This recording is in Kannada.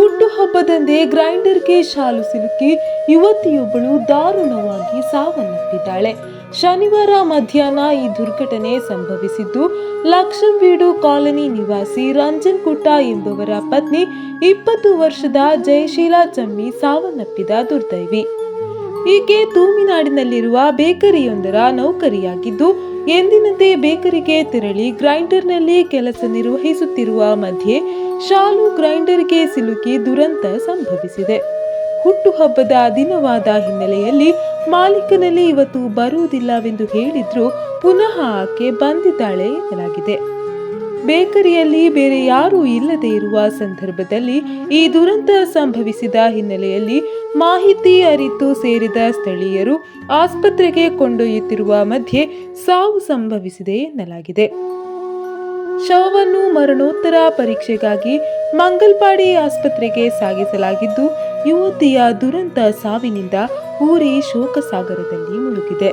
ಹುಟ್ಟುಹಬ್ಬದಂದೇ ಗ್ರೈಂಡರ್ಗೆ ಶಾಲು ಸಿಲುಕಿ ಯುವತಿಯೊಬ್ಬಳು ದಾರುಣವಾಗಿ ಸಾವನ್ನಪ್ಪಿದ್ದಾಳೆ. ಶನಿವಾರ ಮಧ್ಯಾಹ್ನ ಈ ದುರ್ಘಟನೆ ಸಂಭವಿಸಿದ್ದು, ಲಕ್ಷಂವೀಡು ಕಾಲನಿ ನಿವಾಸಿ ರಂಜನ್ ಕುಟ್ಟ ಎಂಬುವರ ಪತ್ನಿ 20 ವರ್ಷದ ಜಯಶೀಲಾ ಚಮ್ಮಿ ಸಾವನ್ನಪ್ಪಿದ ದುರ್ದೈವಿ. ಈಕೆ ತೂಮಿನಾಡಿನಲ್ಲಿರುವ ಬೇಕರಿಯೊಂದರ ನೌಕರಿಯಾಗಿದ್ದು, ಎಂದಿನಂತೆ ಬೇಕರಿಗೆ ತೆರಳಿ ಗ್ರೈಂಡರ್ನಲ್ಲಿ ಕೆಲಸ ನಿರ್ವಹಿಸುತ್ತಿರುವ ಮಧ್ಯೆ ಶಾಲು ಗ್ರೈಂಡರ್ಗೆ ಸಿಲುಕಿ ದುರಂತ ಸಂಭವಿಸಿದೆ. ಹುಟ್ಟುಹಬ್ಬದ ದಿನವಾದ ಹಿನ್ನೆಲೆಯಲ್ಲಿ ಮಾಲೀಕನಲ್ಲಿ ಇವತ್ತು ಬರುವುದಿಲ್ಲವೆಂದು ಹೇಳಿದ್ರೂ ಪುನಃ ಆಕೆ ಬಂದಿದ್ದಾಳೆ ಎನ್ನಲಾಗಿದೆ. ಬೇಕರಿಯಲ್ಲಿ ಬೇರೆ ಯಾರೂ ಇಲ್ಲದೆ ಇರುವ ಸಂದರ್ಭದಲ್ಲಿ ಈ ದುರಂತ ಸಂಭವಿಸಿದ ಹಿನ್ನೆಲೆಯಲ್ಲಿ ಮಾಹಿತಿ ಅರಿತು ಸೇರಿದ ಸ್ಥಳೀಯರು ಆಸ್ಪತ್ರೆಗೆ ಕೊಂಡೊಯ್ಯುತ್ತಿರುವ ಮಧ್ಯೆ ಸಾವು ಸಂಭವಿಸಿದೆ ಎನ್ನಲಾಗಿದೆ. ಶವವನ್ನು ಮರಣೋತ್ತರ ಪರೀಕ್ಷೆಗಾಗಿ ಮಂಗಲ್ಪಾಡಿ ಆಸ್ಪತ್ರೆಗೆ ಸಾಗಿಸಲಾಗಿದ್ದು, ಯುವತಿಯ ದುರಂತ ಸಾವಿನಿಂದ ಊರೇ ಶೋಕಸಾಗರದಲ್ಲಿ ಮುಳುಗಿದೆ.